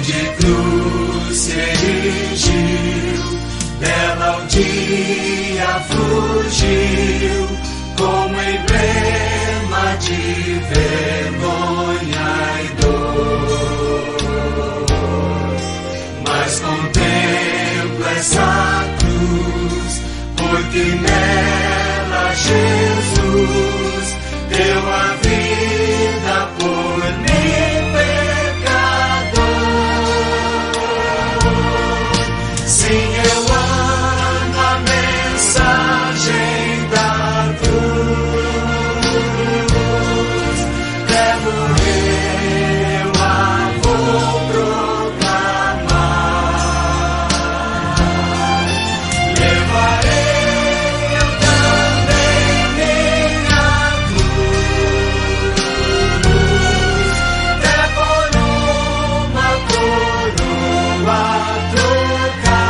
de cruz se erigiu, dela ao dia fugiu, como emblema de vergonha e dor. Mas contemplo essa cruz, porque nela Jesus deu a vida por mim, pecador. Sim, eu amo a mensagem da cruz, levo eu a vou proclamar, levarei eu também minha cruz, até por uma coroa trocar.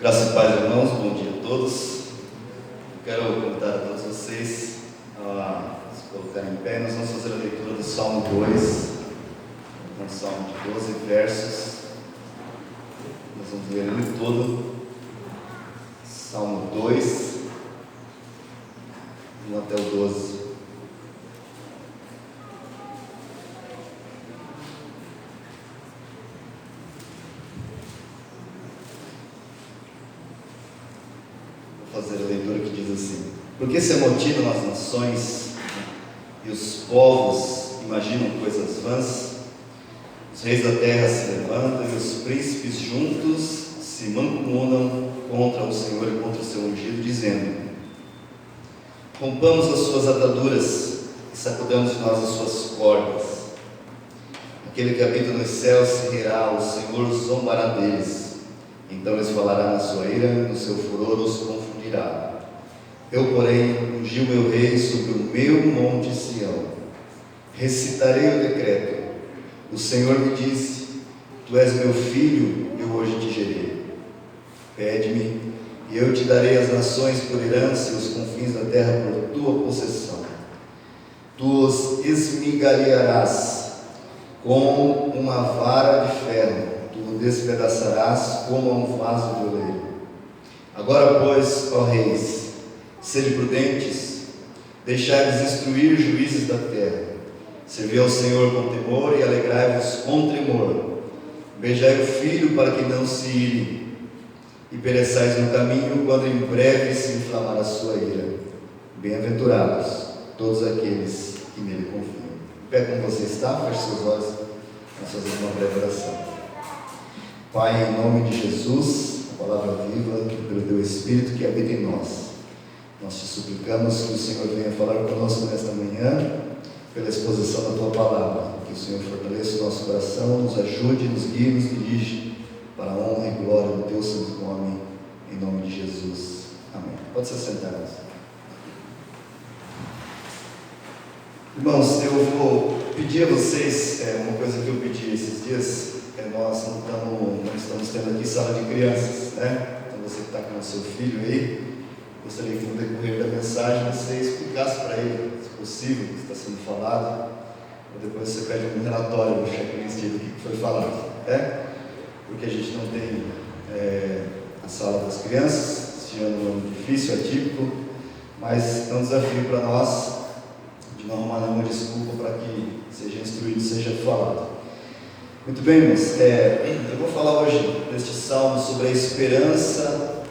Graças e paz, irmãos, bom dia a todos. Quero convidar a todos vocês a se colocarem em pé. Nós vamos fazer a leitura do Salmo 2, um salmo de 12 versos. Nós vamos ler ele todo. Salmo 2, 1 até o 12. Fazer a leitura que diz assim: por que se amotinam as nações e os povos imaginam coisas vãs? Os reis da terra se levantam e os príncipes juntos se mancomunam contra o Senhor e contra o seu ungido, dizendo: rompamos as suas ataduras e sacudamos de nós as suas cordas. Aquele que habita nos céus se rirá, o Senhor zombará deles. Então lhes falará na sua ira, e no seu furor os confundirá. Eu, porém, ungi o meu rei sobre o meu monte Sião. Recitarei o decreto. O Senhor me disse: tu és meu filho, eu hoje te gerei. Pede-me, e eu te darei as nações por herança e os confins da terra por tua possessão. Tu os esmigalharás com uma vara de ferro, tu o despedaçarás como a um vaso de oleiro. Agora, pois, ó reis, sede prudentes, deixai-vos instruir juízes da terra. Servi ao Senhor com temor e alegrai-vos com tremor. Beijai o filho para que não se ire, e pereçais no caminho, quando em breve se inflamar a sua ira. Bem-aventurados todos aqueles que nele confiam. Em pé como você está, feche seus olhos, nós fazemos uma breve oração. Pai, em nome de Jesus, a palavra viva, pelo teu Espírito que habita em nós, nós te suplicamos que o Senhor venha falar conosco nesta manhã, pela exposição da tua palavra, que o Senhor fortaleça o nosso coração, nos ajude, nos guie, nos dirige, para a honra e glória do teu santo nome, em nome de Jesus. Amém. Pode se sentar. Irmãos, eu vou pedir a vocês uma coisa que eu pedi esses dias. Nós não estamos tendo aqui sala de crianças, né? Então você que está com o seu filho aí, gostaria que no decorrer da mensagem você explicasse para ele, se possível, o que está sendo falado, ou depois você pede um relatório, um checklist do que foi falado, né? Porque a gente não tem a sala das crianças, este ano é um ano difícil, atípico, mas é um desafio para nós de não arrumar nenhuma desculpa para que seja instruído, seja falado. Muito bem, irmãos, eu vou falar hoje neste salmo sobre a esperança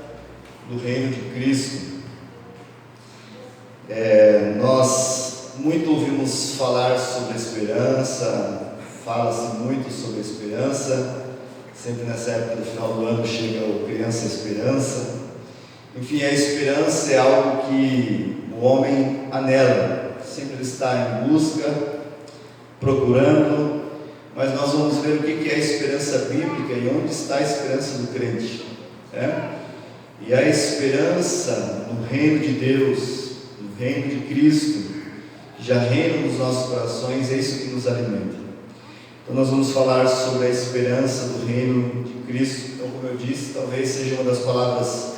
do reino de Cristo. Nós muito ouvimos falar sobre a esperança, fala-se muito sobre a esperança, sempre nessa época do final do ano chega o Criança Esperança. Enfim, a esperança é algo que o homem anela, sempre ele está em busca, procurando, mas nós vamos ver o que é a esperança bíblica e onde está a esperança do crente, né? E a esperança no reino de Deus, no reino de Cristo, que já reina nos nossos corações, é isso que nos alimenta. Então nós vamos falar sobre a esperança do reino de Cristo. Então, como eu disse, talvez seja uma das palavras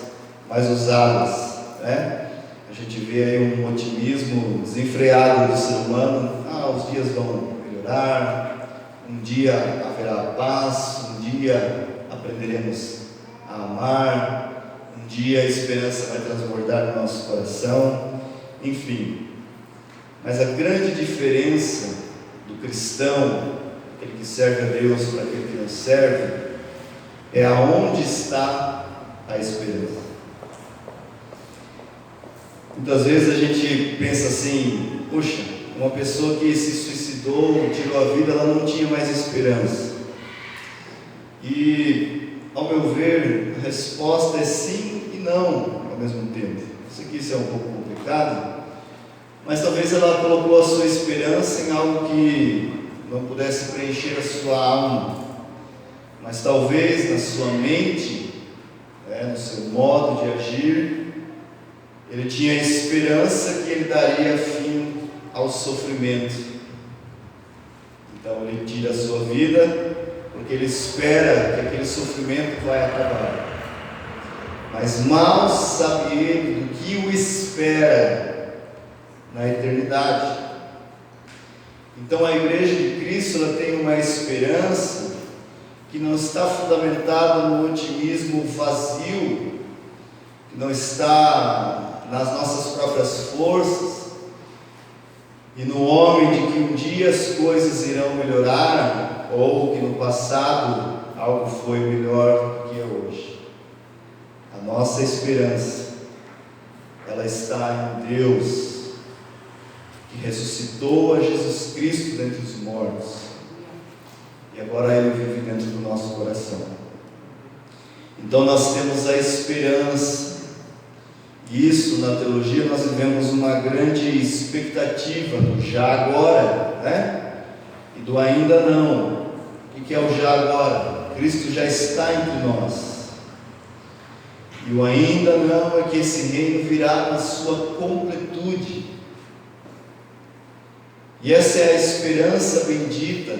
mais usadas, né? A gente vê aí um otimismo desenfreado do ser humano. Os dias vão melhorar, um dia haverá paz, um dia aprenderemos a amar, um dia a esperança vai transbordar no nosso coração, enfim. Mas a grande diferença do cristão, aquele que serve a Deus para aquele que não serve, é aonde está a esperança. Muitas vezes a gente pensa assim: puxa, uma pessoa que se suicidou, tirou a vida, ela não tinha mais esperança. E, ao meu ver, a resposta é sim e não ao mesmo tempo. Eu sei que isso é um pouco complicado, mas talvez ela colocou a sua esperança em algo que não pudesse preencher a sua alma, mas talvez na sua mente, no seu modo de agir, ele tinha a esperança que ele daria fim ao sofrimento. Então ele tira a sua vida porque ele espera que aquele sofrimento vai acabar. Mas mal sabe ele do que o espera na eternidade. Então a Igreja de Cristo, ela tem uma esperança que não está fundamentada no otimismo vazio, que não está nas nossas próprias forças e no homem de que um dia as coisas irão melhorar, ou que no passado algo foi melhor do que é hoje. A nossa esperança, ela está em Deus, que ressuscitou a Jesus Cristo dentre os mortos, e agora Ele vive dentro do nosso coração. Então nós temos a esperança, e isso na teologia nós vivemos uma grande expectativa do já agora, e do ainda não. O que é o já agora? Cristo já está entre nós. E o ainda não é que esse reino virá na sua completude. E essa é a esperança bendita,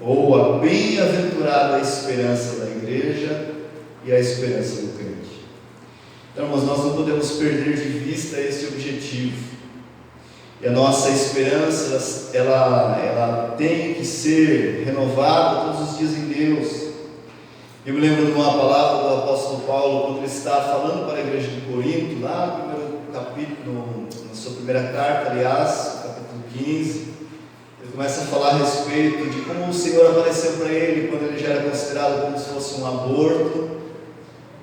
ou a bem-aventurada esperança da igreja e a esperança do crente. Então, irmãos, nós não podemos perder de vista esse objetivo. E a nossa esperança, ela tem que ser renovada todos os dias em Deus. Eu me lembro de uma palavra do apóstolo Paulo, quando ele está falando para a igreja de Corinto, lá no primeiro capítulo, na sua primeira carta, aliás, capítulo 15, ele começa a falar a respeito de como o Senhor apareceu para ele, quando ele já era considerado como se fosse um aborto,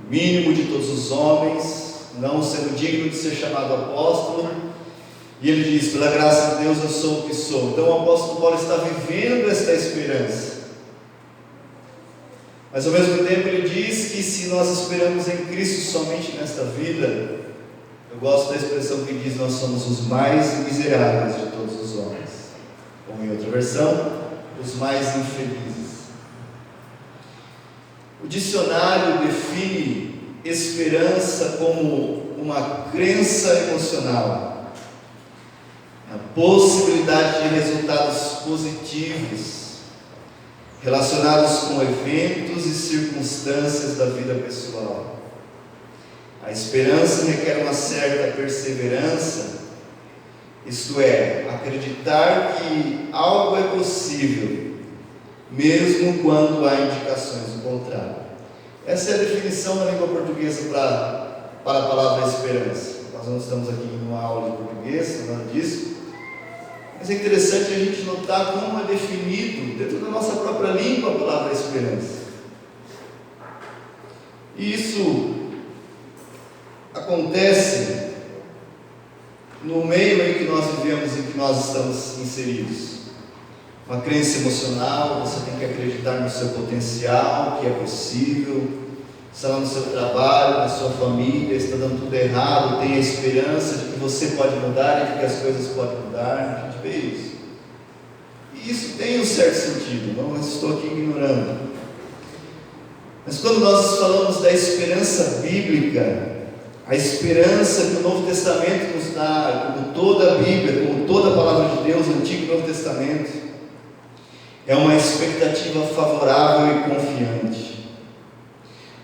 mínimo de todos os homens, não sendo digno de ser chamado apóstolo, e ele diz: pela graça de Deus eu sou o que sou. Então o apóstolo Paulo está vivendo esta esperança. Mas ao mesmo tempo ele diz que se nós esperamos em Cristo somente nesta vida, eu gosto da expressão que diz: nós somos os mais miseráveis de todos os homens, ou em outra versão, os mais infelizes. O dicionário define esperança como uma crença emocional, a possibilidade de resultados positivos relacionados com eventos e circunstâncias da vida pessoal. A esperança requer uma certa perseverança, isto é, acreditar que algo é possível, mesmo quando há indicações do contrário. Essa é a definição na língua portuguesa para a palavra esperança. Nós não estamos aqui em uma aula de português, nada disso. Mas é interessante a gente notar como é definido dentro da nossa própria língua a palavra esperança. E isso acontece no meio em que nós vivemos, em que nós estamos inseridos. Uma crença emocional, você tem que acreditar no seu potencial, que é possível. Está no seu trabalho, na sua família, está dando tudo errado, tem a esperança de que você pode mudar e de que as coisas podem mudar. A gente vê isso. E isso tem um certo sentido, não estou aqui ignorando. Mas quando nós falamos da esperança bíblica, a esperança que o Novo Testamento nos dá, como toda a Bíblia, como toda a palavra de Deus, Antigo e Novo Testamento, é uma expectativa favorável e confiante.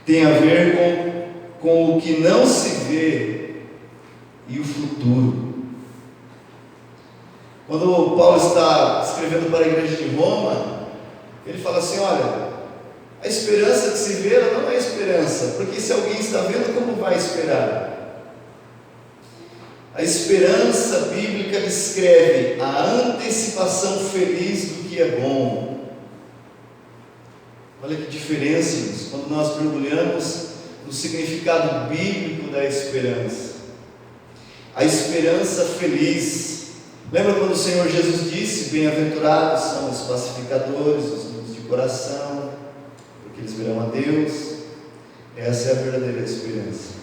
Tem a ver com o que não se vê e o futuro. Quando Paulo está escrevendo para a igreja de Roma, ele fala assim: olha, a esperança que se vê, ela não é esperança, porque se alguém está vendo, como vai esperar? A esperança bíblica descreve a antecipação feliz do que é bom. Olha que diferença isso, quando nós mergulhamos no significado bíblico da esperança. A esperança feliz. Lembra quando o Senhor Jesus disse: bem-aventurados são os pacificadores, os humildes de coração, porque eles verão a Deus? Essa é a verdadeira esperança.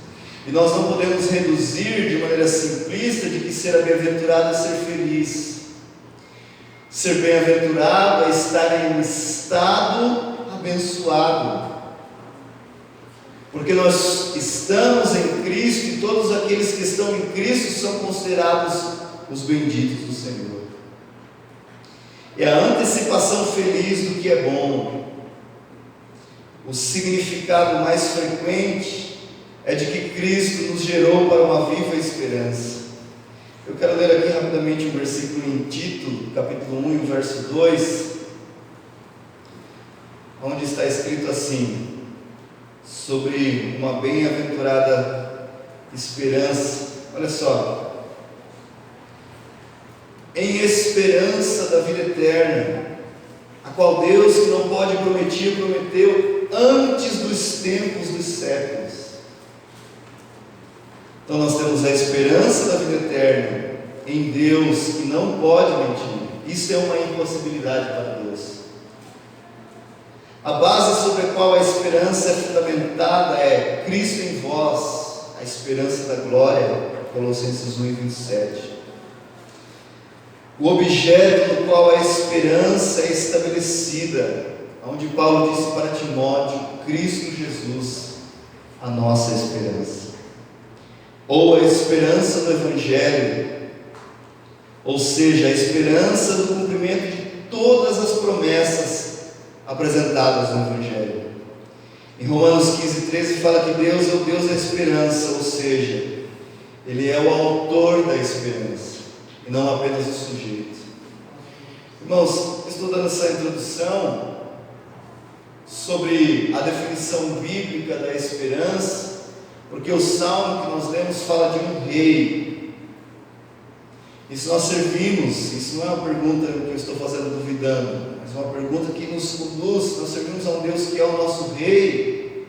E nós não podemos reduzir de maneira simplista de que ser bem-aventurado é ser feliz. Ser bem-aventurado é estar em um estado abençoado, porque nós estamos em Cristo e todos aqueles que estão em Cristo são considerados os benditos do Senhor. É a antecipação feliz do que é bom. O significado mais frequente é de que Cristo nos gerou para uma viva esperança. Eu quero ler aqui rapidamente um versículo em Tito, capítulo 1, verso 2, onde está escrito assim, sobre uma bem-aventurada esperança. Olha só: em esperança da vida eterna, a qual Deus, que não pode prometer, prometeu antes dos tempos dos séculos. Então nós temos a esperança da vida eterna em Deus, que não pode mentir. Isso é uma impossibilidade para Deus. A base sobre a qual a esperança é fundamentada é Cristo em vós, a esperança da glória, Colossenses 1 e 27. O objeto no qual a esperança é estabelecida, onde Paulo disse para Timóteo: Cristo Jesus, a nossa esperança. Ou a esperança do Evangelho, ou seja, a esperança do cumprimento de todas as promessas apresentadas no Evangelho. Em Romanos 15:13 fala que Deus é o Deus da esperança, ou seja, Ele é o autor da esperança, e não apenas o sujeito. Irmãos, estou dando essa introdução sobre a definição bíblica da esperança, porque o salmo que nós lemos fala de um rei. E se nós servimos, isso não é uma pergunta que eu estou fazendo duvidando, mas é uma pergunta que nos conduz, nós servimos a um Deus que é o nosso rei,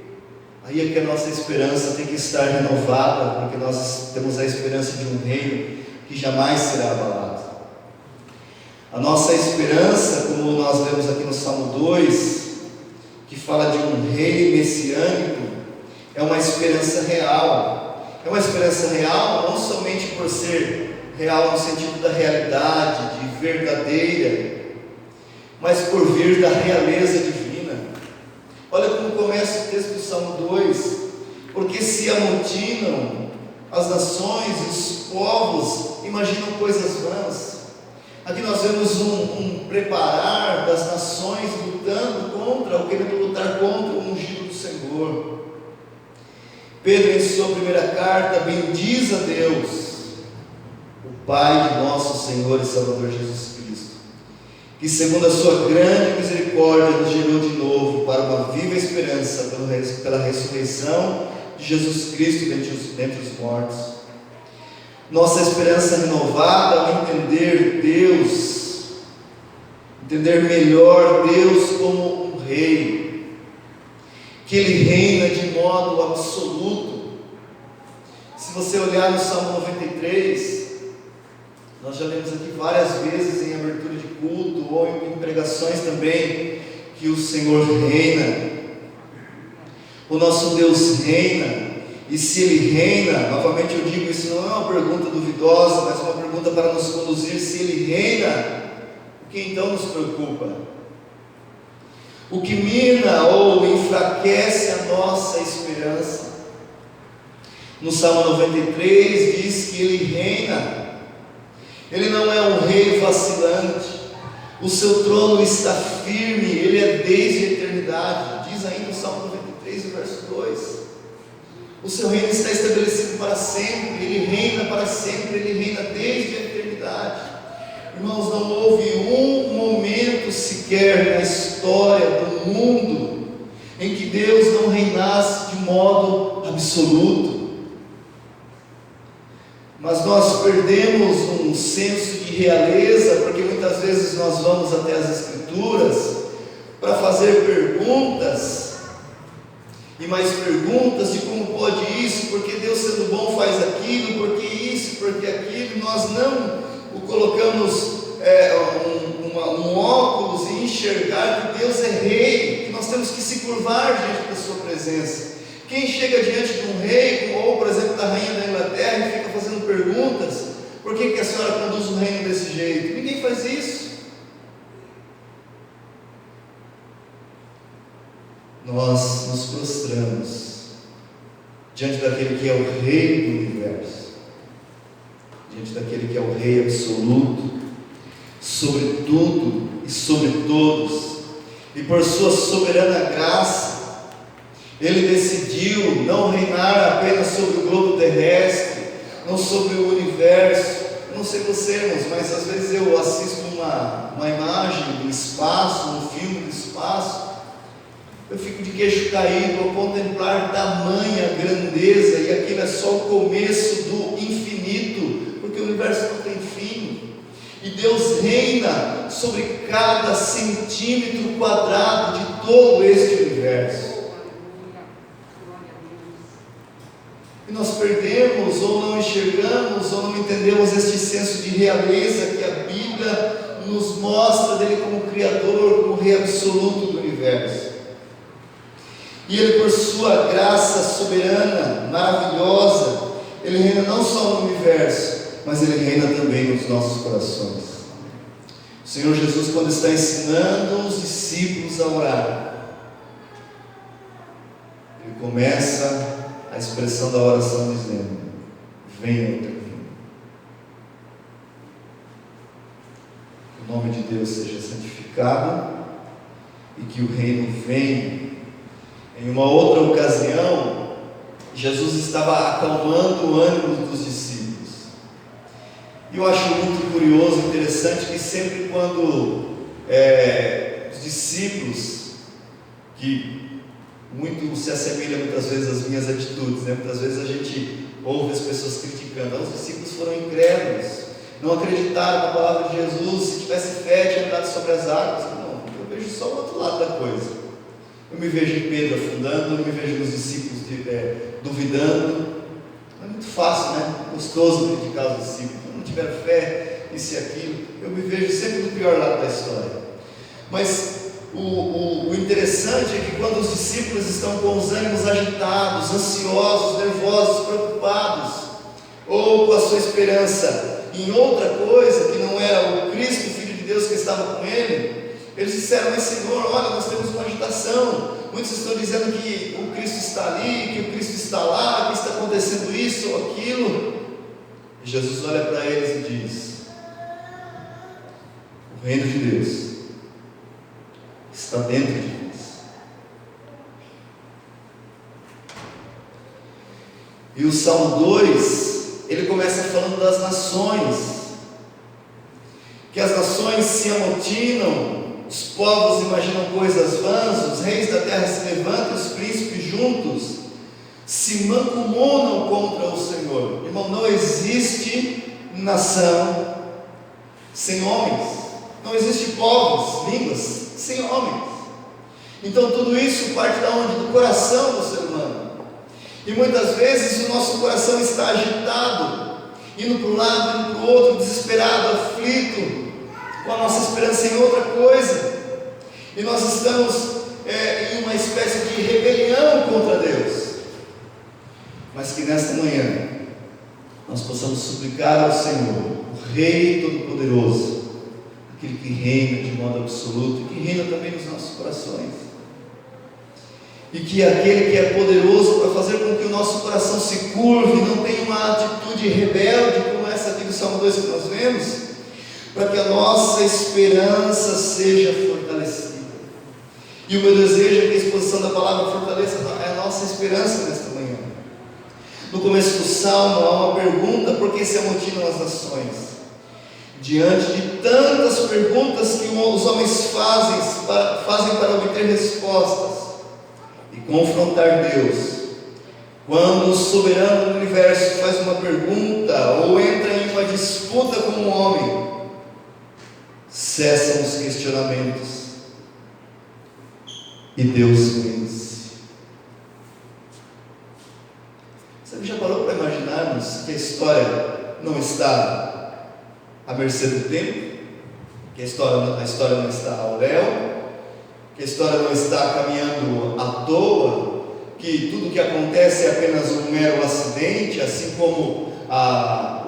aí é que a nossa esperança tem que estar renovada, porque nós temos a esperança de um reino que jamais será abalado. A nossa esperança, como nós lemos aqui no Salmo 2, que fala de um rei messiânico, é uma esperança real. É uma esperança real não somente por ser real no sentido da realidade, de verdadeira, mas por vir da realeza divina. Olha como começa o texto do Salmo 2: porque se amotinam as nações e os povos, imaginam coisas vãs. Aqui nós vemos um preparar das nações lutando contra, ou querendo lutar contra o ungido do Senhor. Pedro, em sua primeira carta, bendiz a Deus, o Pai de nosso Senhor e Salvador Jesus Cristo, que segundo a sua grande misericórdia nos gerou de novo para uma viva esperança pela ressurreição de Jesus Cristo dentre os mortos. Nossa esperança renovada ao entender Deus, entender melhor Deus como um rei, que Ele reina de modo absoluto. Se você olhar no Salmo 93, nós já lemos aqui várias vezes em abertura de culto ou em pregações também, que o Senhor reina. O nosso Deus reina. E se Ele reina, novamente eu digo, isso não é uma pergunta duvidosa, mas uma pergunta para nos conduzir: se Ele reina, o que então nos preocupa? O que mina ou enfraquece a nossa esperança? No Salmo 93 diz que Ele reina. Ele não é um rei vacilante, o seu trono está firme, Ele é desde a eternidade. Diz ainda o Salmo 93, verso 2. O seu reino está estabelecido para sempre, Ele reina para sempre, Ele reina desde a eternidade. Irmãos, não houve um momento sequer na história do mundo em que Deus não reinasse de modo absoluto. Mas nós perdemos um senso de realeza, porque muitas vezes nós vamos até as Escrituras para fazer perguntas, e mais perguntas de como pode isso, porque Deus sendo bom faz aquilo, porque isso, porque aquilo, e nós não o colocamos um óculos e enxergar que Deus é rei, que nós temos que se curvar diante da sua presença. Quem chega diante de um rei, ou por exemplo da rainha da Inglaterra, e fica fazendo perguntas, por que a senhora conduz o reino desse jeito? Ninguém faz isso. Nós nos prostramos diante daquele que é o rei do universo, diante daquele que é o rei absoluto, sobre tudo e sobre todos, e por sua soberana graça, Ele decidiu não reinar apenas sobre o globo terrestre, não sobre o universo. Eu não sei você, irmãos, mas às vezes eu assisto uma imagem do espaço, um filme do espaço, eu fico de queixo caído ao contemplar tamanha grandeza, e aquilo é só o começo do infinito, porque o universo não tem fim, e Deus reina sobre cada centímetro quadrado de todo este universo. E nós perdemos, ou não enxergamos, ou não entendemos este senso de realeza que a Bíblia nos mostra dele como Criador, como Rei absoluto do universo. E Ele, por sua graça soberana, maravilhosa, Ele reina não só no universo, mas Ele reina também nos nossos corações. O Senhor Jesus, quando está ensinando os discípulos a orar, Ele começa a expressão da oração dizendo: venha o teu reino. Que o nome de Deus seja santificado e que o reino venha. Em uma outra ocasião, Jesus estava acalmando o ânimo dos discípulos. E eu acho muito curioso, interessante, que sempre quando os discípulos, que muito se assemelha muitas vezes às minhas atitudes, né? Muitas vezes a gente ouve as pessoas criticando: os discípulos foram incrédulos, não acreditaram na palavra de Jesus, se tivesse fé tinha andado sobre as águas. Não, eu vejo só o outro lado da coisa. Eu me vejo em Pedro afundando, eu me vejo nos discípulos duvidando. É muito fácil, né? Gostoso criticar os discípulos. Se não tiver fé, isso e aquilo. Eu me vejo sempre do pior lado da história. Mas o interessante é que quando os discípulos estão com os ânimos agitados, ansiosos, nervosos, preocupados, ou com a sua esperança em outra coisa que não era o Cristo, o Filho de Deus que estava com ele, eles disseram: mas Senhor, olha, nós temos uma agitação, muitos estão dizendo que o Cristo está ali, que o Cristo está lá, que está acontecendo isso ou aquilo. E Jesus olha para eles e diz: o reino de Deus está dentro de nós. E o Salmo 2, ele começa falando das nações, que as nações se amotinam, os povos imaginam coisas vãs, os reis da terra se levantam, os príncipes juntos se mancomunam contra o Senhor. Irmão, não existe nação sem homens, não existe povos, línguas sem homens. Então tudo isso parte da onde? Do coração do ser humano. E muitas vezes o nosso coração está agitado, indo para um lado, indo para o outro, desesperado, aflito, com a nossa esperança em outra coisa, e nós estamos em uma espécie de rebelião contra Deus. Mas que nesta manhã nós possamos suplicar ao Senhor, o Rei Todo-Poderoso, aquele que reina de modo absoluto e que reina também nos nossos corações, e que aquele que é poderoso para fazer com que o nosso coração se curve, não tenha uma atitude rebelde como essa aqui do Salmo 2 que nós vemos, para que a nossa esperança seja fortalecida. E o meu desejo é que a exposição da palavra fortaleça a nossa esperança nesta manhã, No começo do Salmo há uma pergunta: por que se amotinam as nações? Diante de tantas perguntas que os homens fazem para obter respostas e confrontar Deus, quando o soberano do universo faz uma pergunta ou entra em uma disputa com um homem, cessam os questionamentos e Deus vence. Você já parou para imaginarmos que a história não está à mercê do tempo? Que a história não está ao léu? Que a história não está caminhando à toa? Que tudo que acontece é apenas um mero acidente, assim como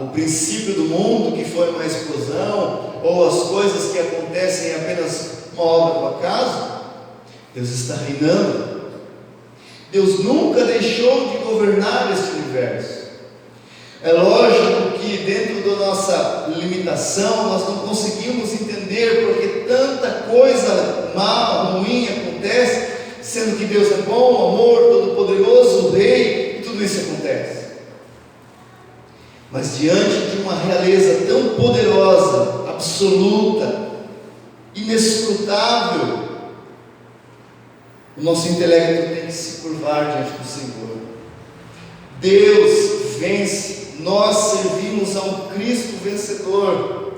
o princípio do mundo, que foi uma explosão, ou as coisas que acontecem é apenas uma obra do acaso? Deus está reinando. Deus nunca deixou de governar este universo. É lógico que dentro da nossa limitação nós não conseguimos entender porque tanta coisa má, ruim acontece, sendo que Deus é bom, amor, todo-poderoso, Rei, e tudo isso acontece. Mas diante de uma realeza tão poderosa, absoluta, inescrutável, o nosso intelecto tem que se curvar diante do Senhor. Deus vence, nós servimos a um Cristo vencedor.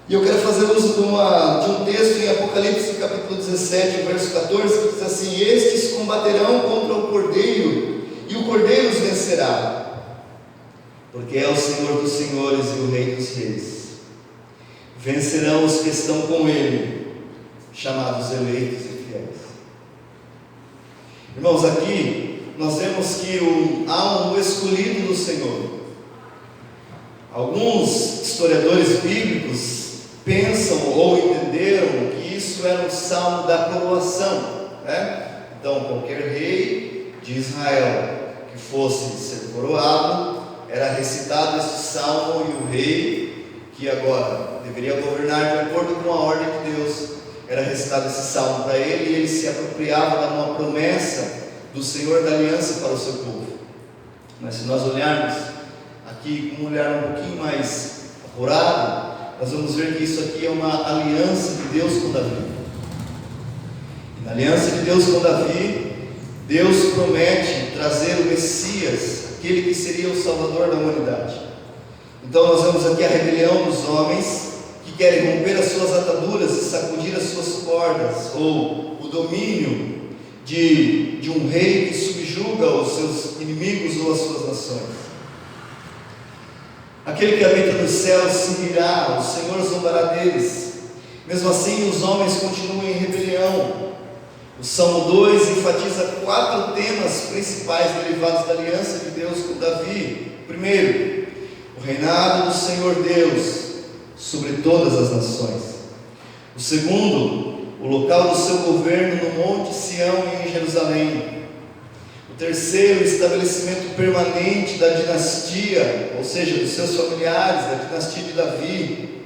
E eu quero fazer uso de um texto em Apocalipse capítulo 17, verso 14, que diz assim: estes combaterão contra o Cordeiro, e o Cordeiro os vencerá, porque é o Senhor dos senhores e o Rei dos reis. Vencerão os que estão com Ele, chamados eleitos e fiéis. Irmãos, aqui nós vemos que há um escolhido do Senhor. Alguns historiadores bíblicos pensam ou entenderam que isso era um salmo da coroação, né? Então, qualquer rei de Israel que fosse ser coroado, era recitado este salmo, e o rei que agora deveria governar de acordo com a ordem de Deus, era recitado esse salmo para ele, e ele se apropriava de uma promessa do Senhor da aliança para o seu povo. Mas se nós olharmos aqui com um olhar um pouquinho mais apurado, nós vamos ver que isso aqui é uma aliança de Deus com Davi. E na aliança de Deus com Davi, Deus promete trazer o Messias, aquele que seria o Salvador da humanidade. Então nós vemos aqui a rebelião dos homens que querem romper as suas ataduras e sacudir as suas cordas, ou o domínio de um rei que subjuga os seus inimigos ou as suas nações. Aquele que habita nos céus se rirá, o Senhor zombará deles. Mesmo assim, os homens continuam em rebelião. O Salmo 2 enfatiza 4 temas principais derivados da aliança de Deus com Davi. Primeiro, o reinado do Senhor Deus sobre todas as nações. O segundo, o local do seu governo no Monte Sião e em Jerusalém. O terceiro, o estabelecimento permanente da dinastia, ou seja, dos seus familiares, da dinastia de Davi.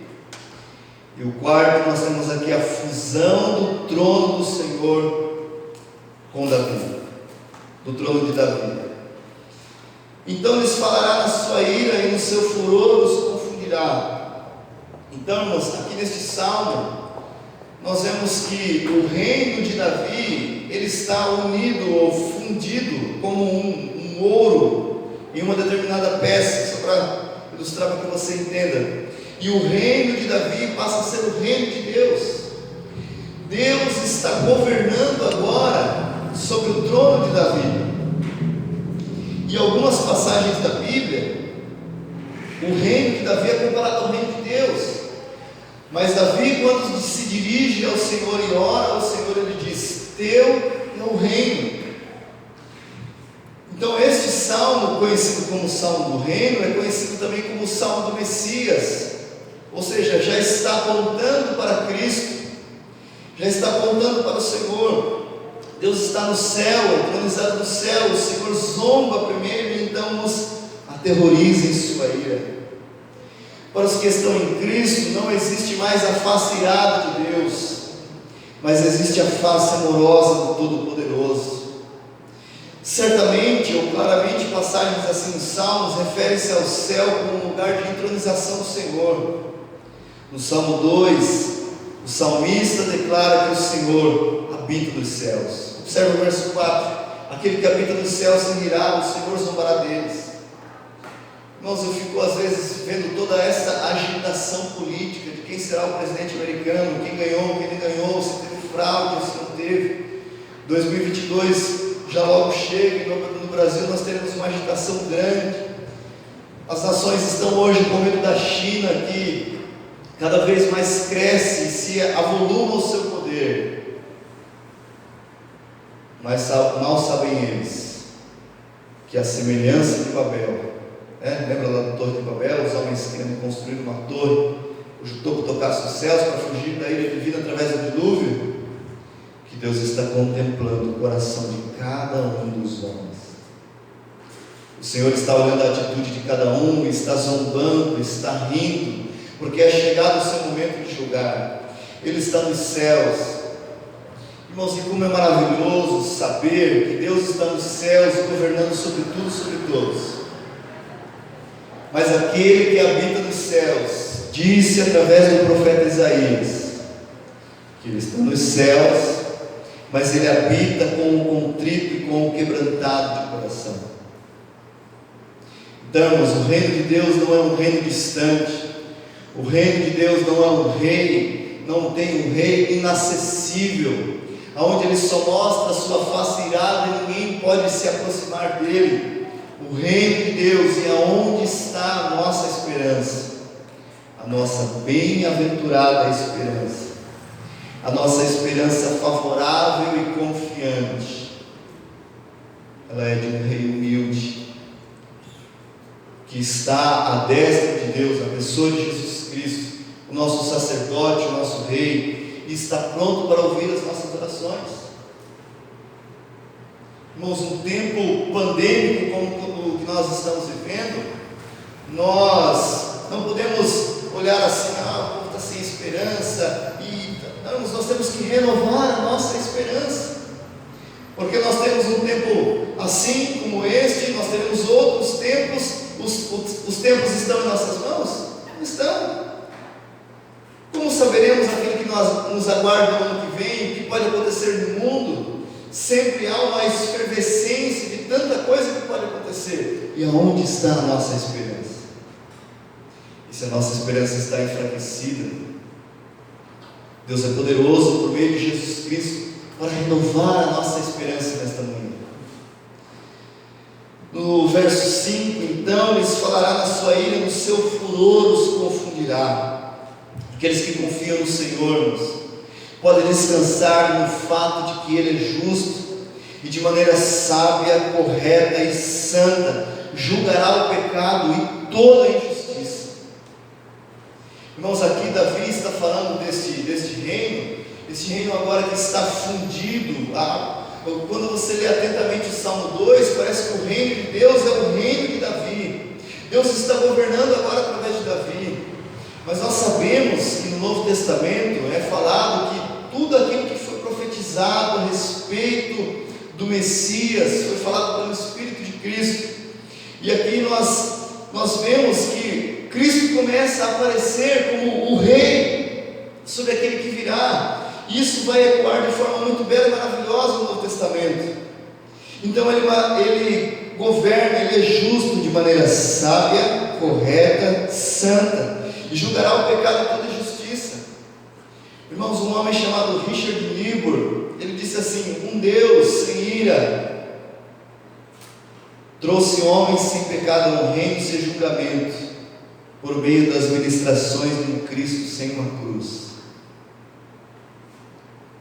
E o quarto, nós temos aqui a fusão do trono do Senhor com Davi, do trono de Davi. Então lhes falará na sua ira e no seu furor os confundirá. Então, irmãos, aqui neste salmo, nós vemos que o reino de Davi, ele está unido ou fundido como um ouro em uma determinada peça, só para ilustrar para que você entenda. E o reino de Davi passa a ser o reino de Deus. Deus está governando agora sobre o trono de Davi. Em algumas passagens da Bíblia, o reino de Davi é comparado ao reino de Deus. Mas Davi, quando se dirige ao Senhor e ora ao Senhor, ele diz: teu é o reino. Então este salmo, conhecido como Salmo do Reino, é conhecido também como o Salmo do Messias. Ou seja, já está apontando para Cristo, já está apontando para o Senhor. Deus está no céu, entronizado no céu. O Senhor zomba primeiro e então nos aterroriza em sua ira. Para os que estão em Cristo, não existe mais a face irada de Deus, mas existe a face amorosa do Todo-Poderoso. Certamente ou claramente passagens assim nos Salmos referem-se ao céu como um lugar de entronização do Senhor. No Salmo 2, o salmista declara que o Senhor habita nos céus. Observe o verso 4: aquele que habita nos céus se rirá, o Senhor zombará deles. Irmãos, eu fico às vezes vendo toda essa agitação política de quem será o presidente americano, quem ganhou, quem não ganhou, se teve fraude, se não teve. 2022 já logo chega, e no Brasil nós teremos uma agitação grande. As nações estão hoje com medo da China, que cada vez mais cresce e se avoluma o seu poder. Mas mal sabem eles que a semelhança de Babel, lembra lá da Torre de Babel, os homens querendo construir uma torre cujo topo tocasse os céus para fugir da ira divina através do dilúvio, que Deus está contemplando o coração de cada um dos homens. O Senhor está olhando a atitude de cada um, está zombando, está rindo, porque é chegado o seu momento de julgar. Ele está nos céus. Irmãos, e como é maravilhoso saber que Deus está nos céus governando sobre tudo e sobre todos. Mas aquele que habita nos céus disse através do profeta Isaías que ele está nos céus, mas ele habita com o contrito e com o quebrantado de coração. Então, irmãos, o reino de Deus não é um reino distante. O reino de Deus não é um rei, não tem um rei inacessível, onde ele só mostra a sua face irada e ninguém pode se aproximar dele. O reino de Deus é onde está a nossa esperança, a nossa bem-aventurada esperança, a nossa esperança favorável e confiante. Ela é de um rei humilde, que está à destra de Deus, a pessoa de Jesus Cristo, o nosso sacerdote, o nosso rei, e está pronto para ouvir as nossas orações. Irmãos, um tempo pandêmico como o que nós estamos vivendo, nós não podemos olhar assim, o povo está sem esperança, nós temos que renovar a nossa esperança, porque nós temos um tempo assim como este, nós teremos outros tempos. Os tempos estão em nossas mãos? Não estão. Como saberemos aquilo que nos aguarda no ano que vem, o que pode acontecer no mundo? Sempre há uma efervescência de tanta coisa que pode acontecer. E aonde está a nossa esperança? E se a nossa esperança está enfraquecida, Deus é poderoso por meio de Jesus Cristo para renovar a nossa esperança nesta manhã. No verso 5, então lhes falará na sua ira, no seu furor os confundirá. Aqueles que confiam no Senhor podem descansar no fato de que Ele é justo e de maneira sábia, correta e santa julgará o pecado e toda a injustiça. Irmãos, aqui Davi está falando deste reino, esse reino agora que está fundido. Quando você lê atentamente o Salmo 2, parece que o reino de Deus é o reino de Davi. Deus está governando agora através de Davi. Mas nós sabemos que no Novo Testamento é falado que tudo aquilo que foi profetizado a respeito do Messias foi falado pelo Espírito de Cristo. E aqui nós vemos que Cristo começa a aparecer como o rei sobre aquele que virá. Isso vai ecoar de forma muito bela e maravilhosa no Novo Testamento. Então ele governa, ele é justo de maneira sábia, correta, santa, e julgará o pecado e toda a justiça. Irmãos, um homem chamado Richard Niebuhr, ele disse assim: um Deus sem ira trouxe homens sem pecado ao reino sem julgamento, por meio das ministrações de um Cristo sem uma cruz.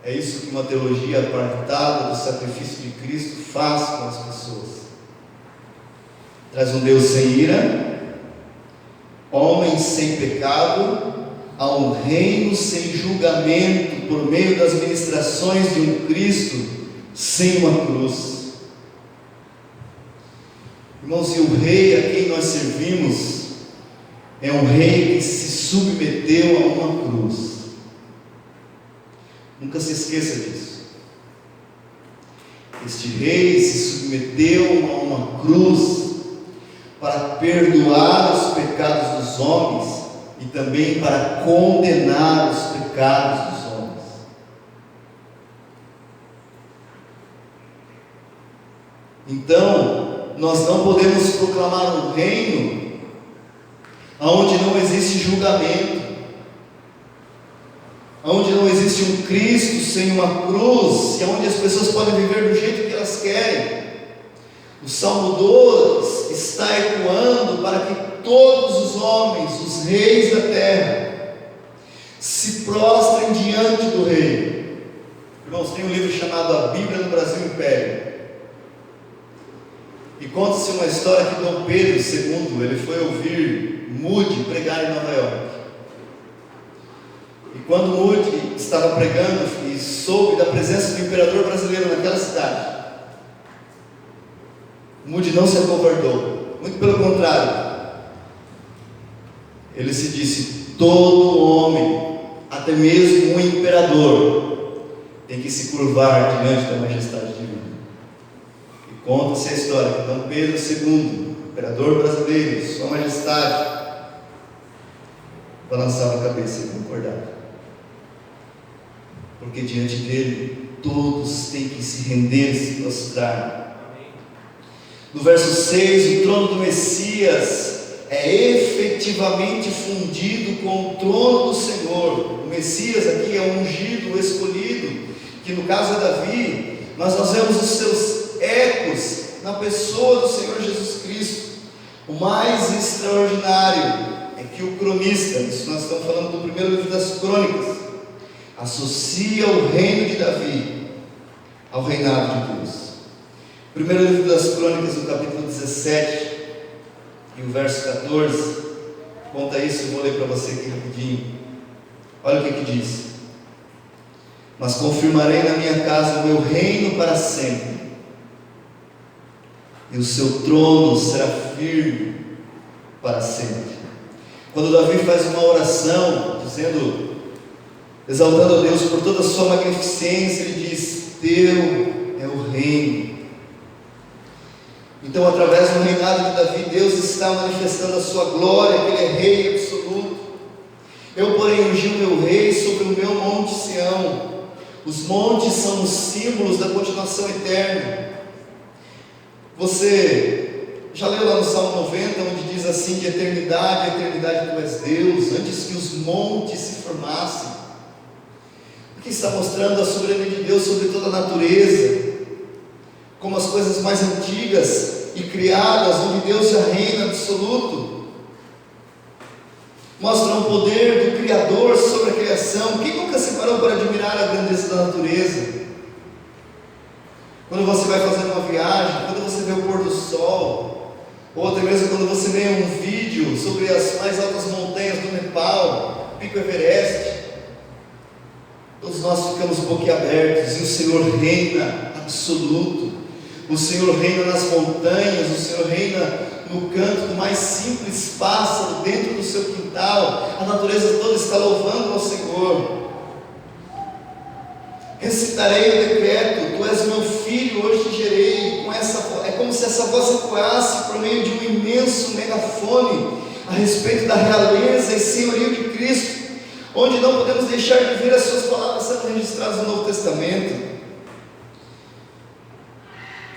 É isso que uma teologia apartada do sacrifício de Cristo faz com as pessoas. Traz um Deus sem ira, homens sem pecado, a um reino sem julgamento, por meio das ministrações de um Cristo sem uma cruz. Irmãos, e o rei a quem nós servimos é um rei que se submeteu a uma cruz. Nunca se esqueça disso. Este rei se submeteu a uma cruz para perdoar os pecados dos homens e também para condenar os pecados dos homens. Então, nós não podemos proclamar um reino onde não existe julgamento, onde não existe um Cristo sem uma cruz, e onde as pessoas podem viver do jeito que elas querem. O Salmo 2 está ecoando para que todos os homens, os reis da terra, se prostrem diante do rei. Irmãos, tem um livro chamado A Bíblia no Brasil Império, e conta-se uma história que Dom Pedro II, ele foi ouvir Moody pregar em Nova York. E quando Moody estava pregando e soube da presença do imperador brasileiro naquela cidade, Moody não se acovardou, muito pelo contrário, ele se disse: todo homem, até mesmo um imperador, tem que se curvar diante da majestade divina. E conta-se a história que Dom Pedro II, imperador brasileiro, sua majestade, balançava a cabeça e concordava, porque diante dele todos têm que se render, se prostrar. No verso 6, o trono do Messias é efetivamente fundido com o trono do Senhor. O Messias aqui é o ungido, o escolhido, que no caso é Davi, mas nós vemos os seus ecos na pessoa do Senhor Jesus Cristo. O mais extraordinário é que o cronista, isso nós estamos falando do primeiro livro das Crônicas, associa o reino de Davi ao reinado de Deus. Primeiro livro das Crônicas, no capítulo 17 e o verso 14, conta isso. Eu vou ler para você aqui rapidinho. Olha o que diz: mas confirmarei na minha casa o meu reino para sempre, e o seu trono será firme para sempre. Quando Davi faz uma oração, exaltando a Deus por toda a sua magnificência, ele diz: teu é o reino. Então, através do reinado de Davi, Deus está manifestando a sua glória, que Ele é rei absoluto. Eu, porém, ungi o meu rei sobre o meu monte Sião. Os montes são os símbolos da continuação eterna. Você já leu lá no Salmo 90, onde diz assim: de eternidade a eternidade tu és Deus, antes que os montes se formassem. Aqui está mostrando a soberania de Deus sobre toda a natureza, como as coisas mais antigas e criadas, onde Deus já reina absoluto. Mostra o poder do Criador sobre a criação. Quem nunca se parou para admirar a grandeza da natureza? Quando você vai fazer uma viagem, quando você vê o pôr do sol, ou até mesmo quando você vê um vídeo sobre as mais altas montanhas do Nepal, Pico Everest, todos nós ficamos boquiabertos. E o Senhor reina absoluto. O Senhor reina nas montanhas, o Senhor reina no canto do mais simples pássaro, dentro do seu quintal. A natureza toda está louvando ao Senhor. Recitarei o decreto: tu és meu filho, hoje te gerei. É como se essa voz ecoasse por meio de um imenso megafone a respeito da realeza e senhorio de Cristo, onde não podemos deixar de ver as suas palavras sendo registradas no Novo Testamento.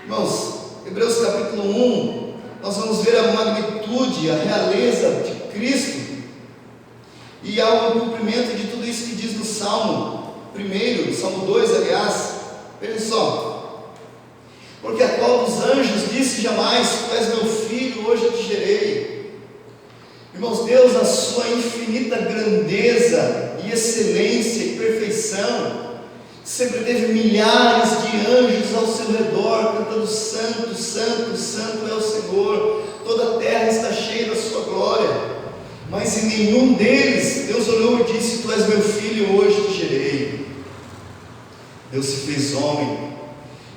Irmãos, Hebreus capítulo 1, nós vamos ver a magnitude, a realeza de Cristo, e há um cumprimento de tudo isso que diz no Salmo 1, Salmo 2, aliás. Veja só: porque a qual dos anjos disse jamais: tu és meu filho, hoje eu te gerei. Irmãos, Deus, na sua infinita grandeza e excelência e perfeição, sempre teve milhares de anjos ao seu redor, cantando: santo, santo, santo é o Senhor, toda a terra está cheia da sua glória. Mas em nenhum deles Deus olhou e disse: tu és meu filho, hoje te gerei. Deus se fez homem,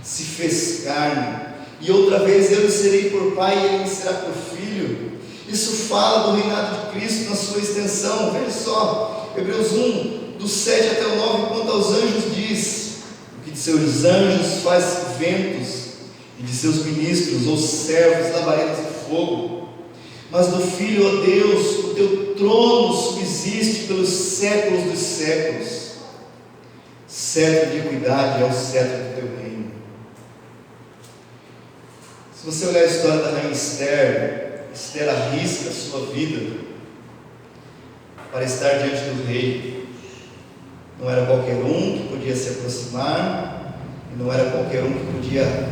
se fez carne, e outra vez: eu lhe serei por pai e ele me será por filho. Isso fala do reinado de Cristo na sua extensão. Veja só, Hebreus 1, do 7 até o 9, quanto aos anjos diz: o que seus anjos faz ventos, e de seus ministros ou servos labaredas de fogo. Mas do Filho, ó Deus, o teu trono subsiste pelos séculos dos séculos. Cetro de equidade é o cetro do teu reino. Se você olhar a história da rainha Esther, Esther arrisca a sua vida para estar diante do rei. Não era qualquer um que podia se aproximar, e não era qualquer um que podia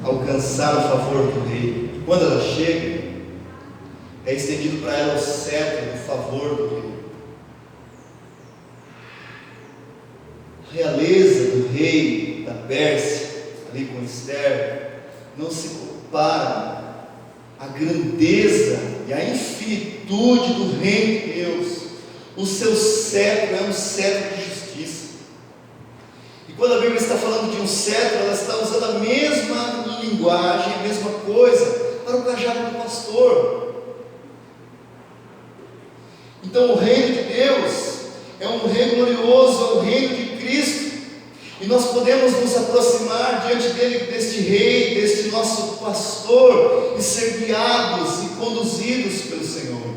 alcançar o favor do rei. E quando ela chega, é estendido para ela o cetro do favor do rei. A realeza do rei da Pérsia, ali com Esther, não se compara à grandeza e à infinitude do reino de Deus. O seu cetro é um cetro de justiça. E quando a Bíblia está falando de um cetro, ela está usando a mesma linguagem, a mesma coisa para o cajado do pastor. Então o reino de Deus é um reino glorioso, é o reino de Cristo, e nós podemos nos aproximar diante dele, deste rei, deste nosso pastor, e ser guiados e conduzidos pelo Senhor.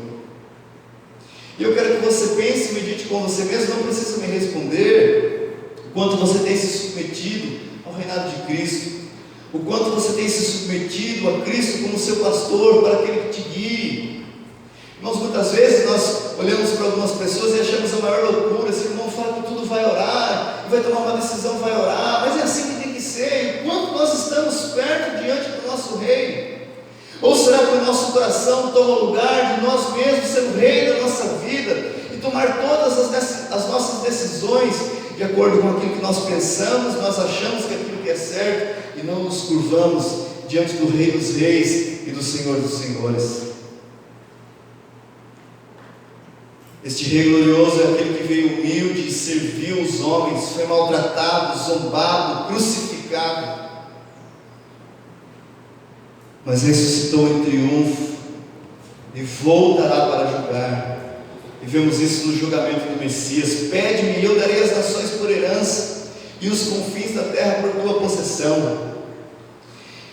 E eu quero que você pense e medite com você mesmo, não precisa me responder o quanto você tem se submetido ao reinado de Cristo, o quanto você tem se submetido a Cristo como seu pastor, para que Ele te guie. Irmãos, muitas vezes nós olhamos para algumas pessoas e achamos a maior loucura. Esse irmão fala que tudo vai orar, e vai tomar uma decisão, vai orar, mas é assim que tem que ser. E quanto nós estamos perto diante do nosso rei? Ou será que o nosso coração toma lugar de nós mesmos ser o rei da nossa vida e tomar todas as nossas decisões de acordo com aquilo que nós pensamos, nós achamos que é aquilo que é certo, e não nos curvamos diante do Rei dos Reis e do Senhor dos Senhores? Este rei glorioso é aquele que veio humilde e serviu os homens, foi maltratado, zombado, crucificado, mas ressuscitou em triunfo e voltará para julgar. E vemos isso no julgamento do Messias. Pede-me e eu darei as nações por herança e os confins da terra por tua possessão.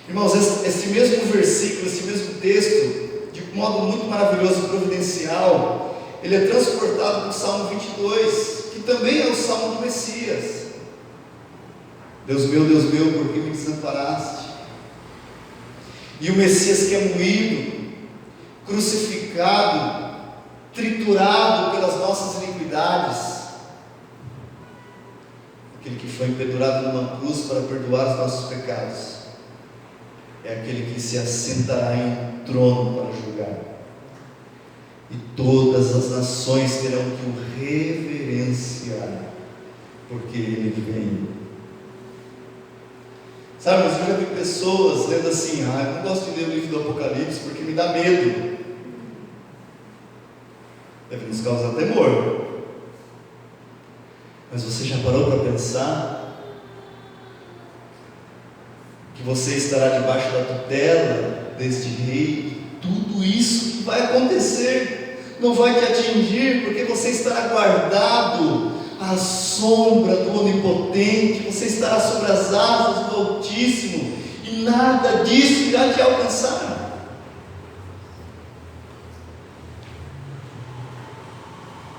Irmãos, esse mesmo versículo, esse mesmo texto, de modo muito maravilhoso e providencial, ele é transportado para o Salmo 22, que também é o Salmo do Messias. Deus meu, por que me desamparaste? E o Messias que é moído, crucificado, triturado pelas nossas iniquidades, aquele que foi pendurado numa cruz para perdoar os nossos pecados, é aquele que se assentará em um trono para julgar, e todas as nações terão que o reverenciar, porque ele vem. Sabe, mas eu já vi pessoas lendo assim: eu não gosto de ler o livro do Apocalipse porque me dá medo. Deve nos causar temor. Mas você já parou para pensar que você estará debaixo da tutela deste rei, e tudo isso que vai acontecer não vai te atingir, porque você estará guardado à sombra do Onipotente, você estará sobre as asas do Altíssimo, e nada disso irá te alcançar.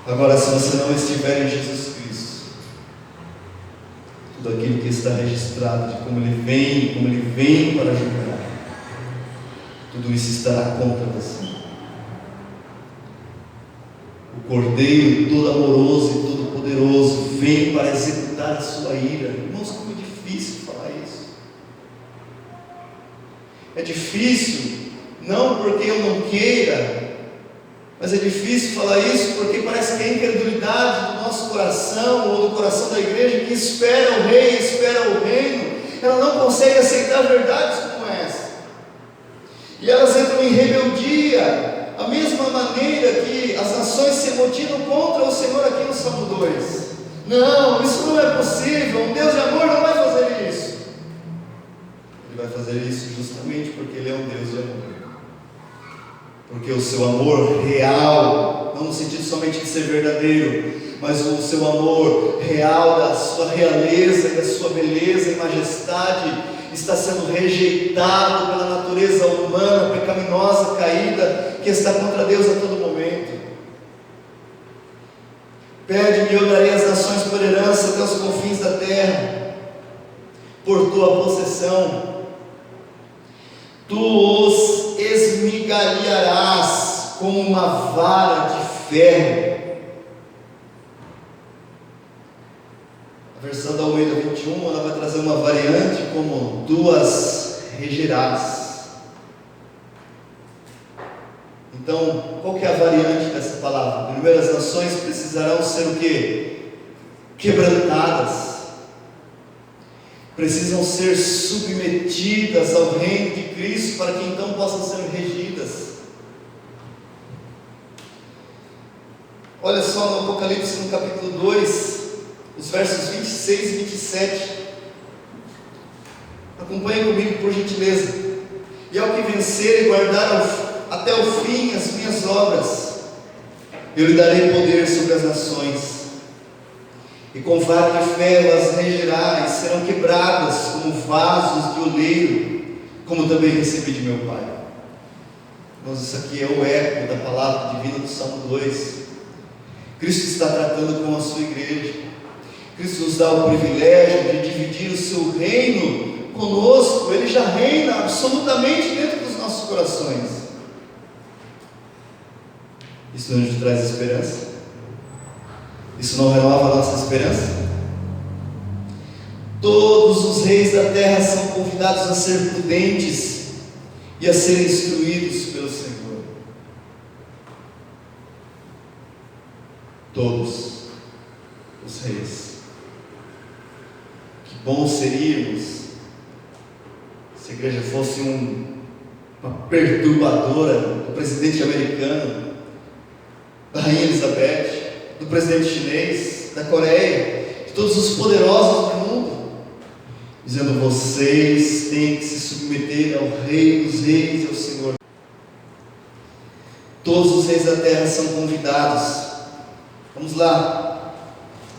Agora, se você não estiver em Jesus Cristo, tudo aquilo que está registrado de como Ele vem para julgar, tudo isso estará contra você. O Cordeiro todo amoroso e todo poderoso vem para executar a sua ira. Irmãos, como é difícil falar isso. É difícil, não porque eu não queira, mas é difícil falar isso porque parece que a incredulidade do nosso coração, ou do coração da igreja que espera o rei, espera o reino, ela não consegue aceitar verdades como essa, e elas entram em rebeldia, a mesma maneira que as nações se amotinam contra o Senhor aqui no Salmo 2. Não, isso não é possível, um Deus de amor não vai fazer isso. Ele vai fazer isso justamente porque Ele é um Deus de amor, porque o seu amor real não no sentido somente de ser verdadeiro, mas o seu amor real, da sua realeza e da sua beleza e majestade, está sendo rejeitado pela natureza humana, pecaminosa, caída, que está contra Deus a todo momento. Pede-me e eu darei as nações por herança até os confins da terra, por tua possessão. Tu os esmigalharás como uma vara de ferro. A versão da Almeida 21, ela vai trazer uma variante como duas regerás. Então, qual que é a variante dessa palavra? Primeiro, as nações precisarão ser o quê? Quebrantadas. Precisam ser submetidas ao reino de Cristo, para que então possam ser regidas. Olha só no Apocalipse, no capítulo 2, os versos 26 e 27. Acompanhe comigo, por gentileza. E ao que vencer e guardar até o fim as minhas obras, eu lhe darei poder sobre as nações, e com vara de ferro as regerá, e serão quebradas como vasos de oleiro, como também recebi de meu Pai. Irmãos, isso aqui é o eco da palavra divina do Salmo 2. Cristo está tratando com a sua igreja. Cristo nos dá o privilégio de dividir o seu reino conosco. Ele já reina absolutamente dentro dos nossos corações. Isso não nos traz esperança? Isso não renova a nossa esperança? Todos os reis da terra são convidados a ser prudentes e a serem instruídos pelo Senhor. Todos os reis. Que bom seríamos se a igreja fosse uma perturbadora do presidente americano, da rainha Elizabeth, do presidente chinês, da Coreia, de todos os poderosos do mundo, dizendo: vocês têm que se submeter ao Rei dos Reis e ao Senhor. Todos os reis da terra são convidados. Vamos lá,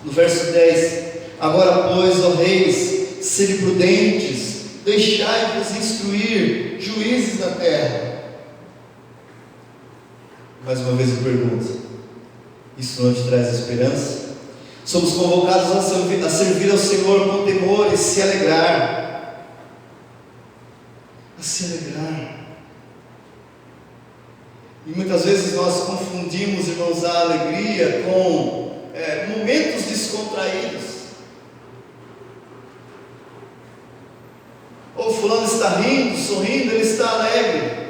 no verso 10: agora, pois, ó reis, sede prudentes, deixai-vos instruir, juízes da terra. Mais uma vez eu pergunto: isso não te traz esperança? Somos convocados a servir ao Senhor com temor e se alegrar. A se alegrar. E muitas vezes nós confundimos, irmãos, a alegria com momentos descontraídos. Ou fulano está rindo, sorrindo, ele está alegre.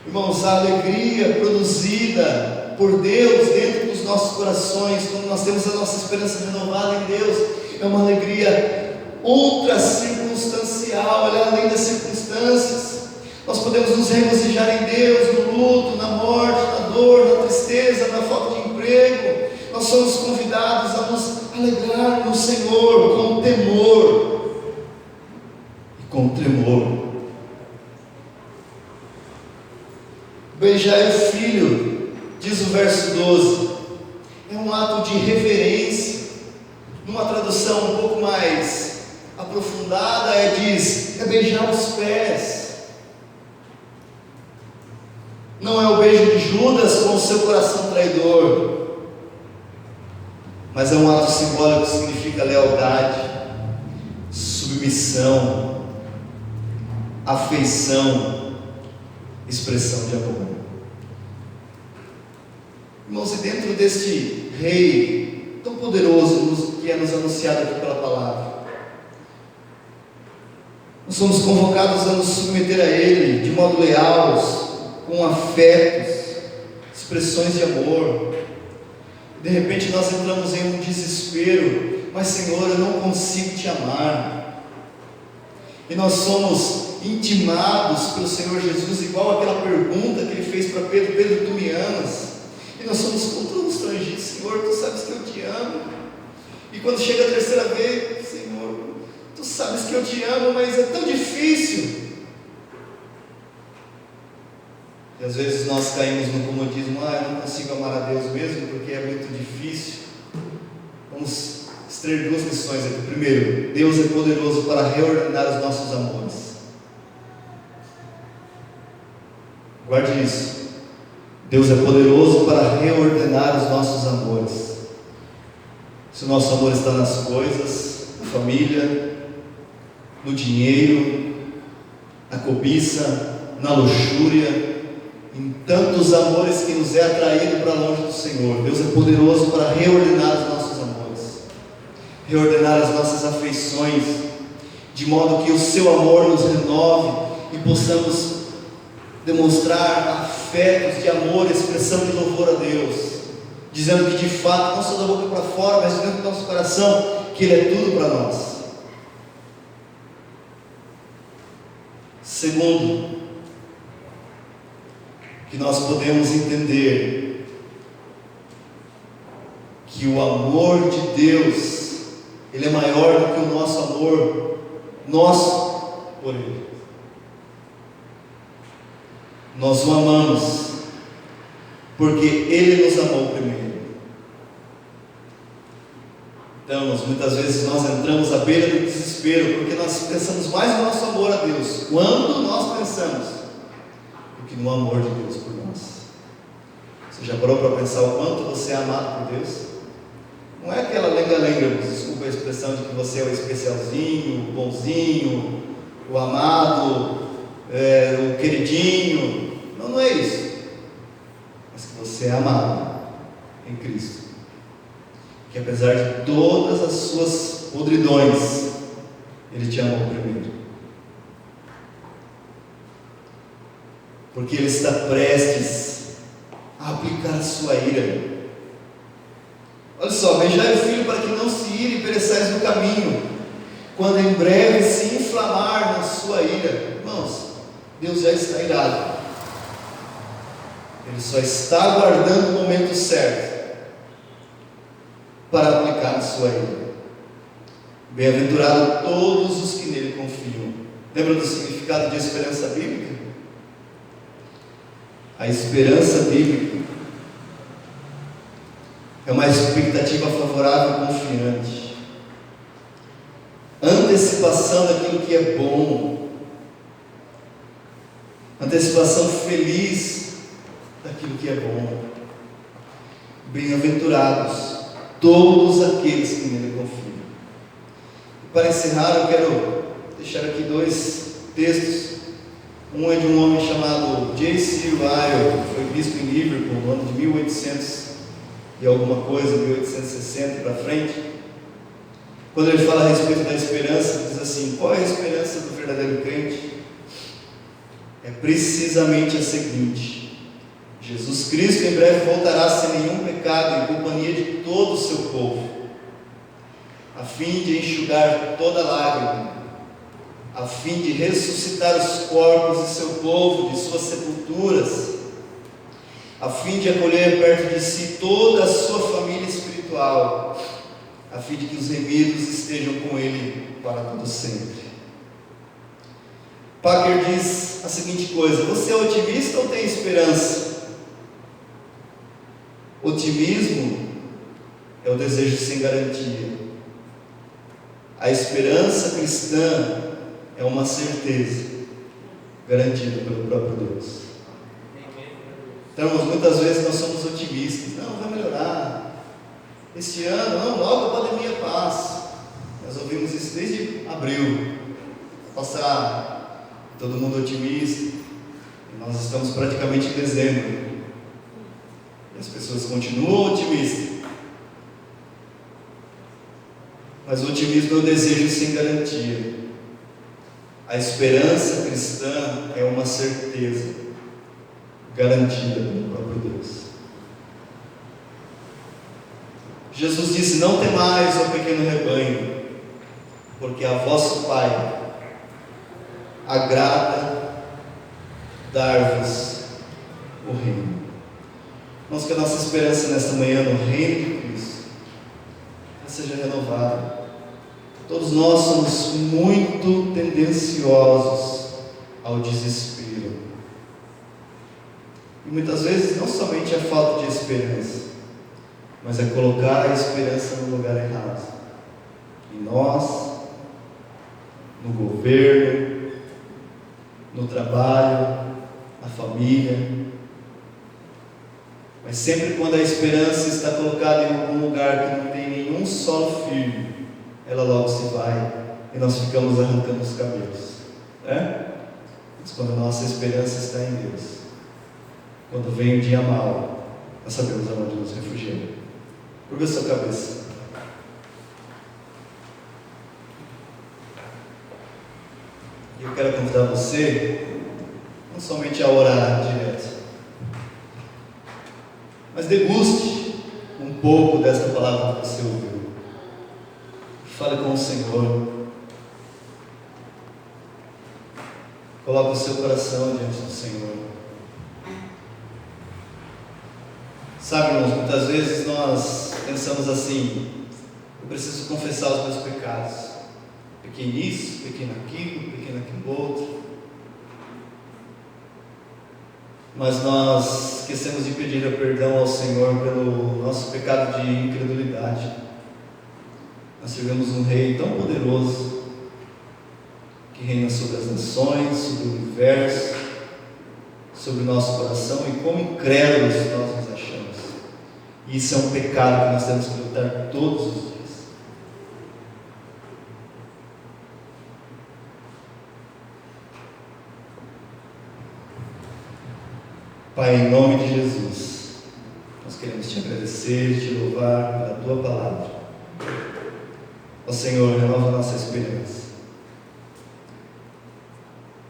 Irmãos, a alegria produzida por Deus dentro dos nossos corações, quando nós temos a nossa esperança renovada em Deus, é uma alegria ultra circunstancial, ela é além das circunstâncias. Nós podemos nos regozijar em Deus, no luto, na morte, na dor, na tristeza, na falta de emprego. Nós somos convidados a nos alegrar no Senhor com temor e com tremor. Beijai o filho, diz o verso 12, é um ato de reverência. Numa tradução um pouco mais aprofundada, diz: é beijar os pés. Não é o beijo de Judas com o seu coração traidor, mas é um ato simbólico que significa lealdade, submissão, afeição, expressão de amor. Irmãos, e dentro deste rei tão poderoso que é nos anunciado aqui pela palavra, nós somos convocados a nos submeter a ele de modo leal, com afetos, expressões de amor. De repente nós entramos em um desespero: mas Senhor, eu não consigo te amar. E nós somos intimados pelo Senhor Jesus, igual aquela pergunta que ele fez para Pedro: Pedro, tu me amas? E nós somos constrangidos: Senhor, tu sabes que eu te amo. E quando chega a terceira vez: Senhor, tu sabes que eu te amo, mas é tão difícil. E às vezes nós caímos no comodismo, eu não consigo amar a Deus mesmo porque é muito difícil. Vamos extrair duas lições aqui. Primeiro, Deus é poderoso para reordenar os nossos amores. Guarde isso. Deus é poderoso para reordenar os nossos amores. Se o nosso amor está nas coisas, na família, no dinheiro, na cobiça, na luxúria, em tantos amores que nos é atraído para longe do Senhor, Deus é poderoso para reordenar os nossos amores, reordenar as nossas afeições, de modo que o seu amor nos renove e possamos demonstrar afetos de amor, expressão de louvor a Deus, dizendo que de fato, não só da boca para fora, mas dentro do nosso coração, que Ele é tudo para nós. Segundo, que nós podemos entender que o amor de Deus, Ele é maior do que o nosso amor, nosso por Ele. Nós o amamos porque Ele nos amou primeiro. Então, muitas vezes nós entramos à beira do desespero porque nós pensamos mais no nosso amor a Deus, quando nós pensamos, do que no amor de Deus por nós. Você já parou para pensar o quanto você é amado por Deus? Não é aquela lenga-lenga, desculpa a expressão, de que você é o especialzinho, o bonzinho, o amado, o queridinho. Não é isso. Mas que você é amado em Cristo, que apesar de todas as suas podridões, Ele te amou primeiro, porque Ele está prestes a aplicar a sua ira. Olha só, beijai o filho para que não se ire e pereçais no caminho, quando em breve se inflamar na sua ira. Irmãos, Deus já está irado, Ele só está aguardando o momento certo para aplicar a sua ira. Bem-aventurado todos os que nele confiam. Lembra do significado de esperança bíblica? A esperança bíblica é uma expectativa favorável e confiante, antecipação daquilo que é bom, antecipação feliz daquilo que é bom. Bem-aventurados todos aqueles que nele confiam. E para encerrar, eu quero deixar aqui dois textos. Um é de um homem chamado J.C. Ryle, que foi bispo em Liverpool no ano de 1800 e alguma coisa, 1860 para frente. Quando ele fala a respeito da esperança, diz assim: qual é a esperança do verdadeiro crente? É precisamente a seguinte: Jesus Cristo em breve voltará sem nenhum pecado, em companhia de todo o seu povo, a fim de enxugar toda lágrima, a fim de ressuscitar os corpos de seu povo de suas sepulturas, a fim de acolher perto de si toda a sua família espiritual, a fim de que os remidos estejam com Ele para todo sempre. Packer diz a seguinte coisa: você é otimista ou tem esperança? Otimismo é o desejo sem garantia. A esperança cristã é uma certeza garantida pelo próprio Deus. Então, muitas vezes nós somos otimistas. Não, vai melhorar. Este ano, não, logo a pandemia passa. Nós ouvimos isso desde abril. Vai passar, todo mundo otimista. E nós estamos praticamente em dezembro. E as pessoas continuam otimistas. Mas o otimismo é o desejo sem garantia. A esperança cristã é uma certeza garantida pelo próprio Deus. Jesus disse: não temais, ó pequeno rebanho, porque a vosso Pai agrada dar-vos o reino. Vamos que a nossa esperança nesta manhã no reino de Cristo seja renovada. Todos nós somos muito tendenciosos ao desespero. E muitas vezes não somente a falta de esperança, mas é colocar a esperança no lugar errado. Em nós, no governo, no trabalho, na família. Mas sempre quando a esperança está colocada em algum lugar que não tem nenhum solo firme, ela logo se vai e nós ficamos arrancando os cabelos. Mas quando a nossa esperança está em Deus, quando vem o dia mau, nós sabemos aonde nos refugiamos. Curva a sua cabeça. E eu quero convidar você, não somente a orar direto, mas deguste um pouco desta palavra que você ouviu. Fale com o Senhor. Coloque o seu coração diante do Senhor. Sabe, irmãos, muitas vezes nós pensamos assim: eu preciso confessar os meus pecados. Pequei nisso, pequei naquilo, pequei naquilo outro. Mas nós esquecemos de pedir perdão ao Senhor pelo nosso pecado de incredulidade. Nós servimos um Rei tão poderoso, que reina sobre as nações, sobre o universo, sobre o nosso coração, e como incrédulos nós nos achamos. E isso é um pecado que nós temos que lutar todos os dias. Pai, em nome de Jesus, nós queremos te agradecer e te louvar pela tua palavra. Ó Senhor, renova a nossa esperança.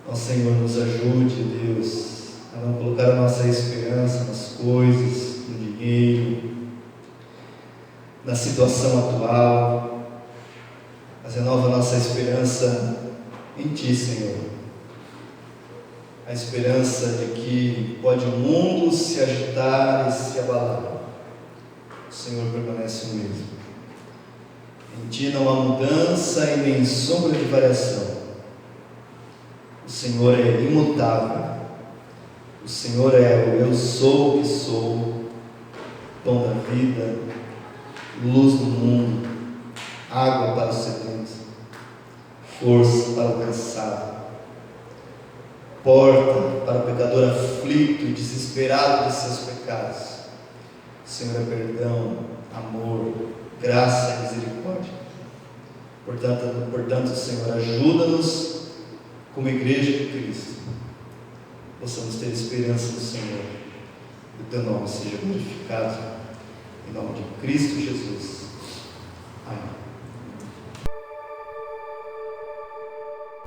Ó Senhor, nos ajude, Deus, a não colocar a nossa esperança nas coisas, no dinheiro, na situação atual, mas renova a nossa esperança em Ti, Senhor. A esperança de que pode o mundo se agitar e se abalar, o Senhor permanece o mesmo. Em Ti não há mudança e nem sombra de variação. O Senhor é imutável. O Senhor é o eu sou o que sou, pão da vida, luz do mundo, água para os sedentos, força para o cansado, porta para o pecador aflito e desesperado de seus pecados. O Senhor é perdão, amor, graça e misericórdia. Portanto, Senhor, ajuda-nos como igreja de Cristo, possamos ter esperança no Senhor, e o Teu nome seja glorificado, em nome de Cristo Jesus. Amém.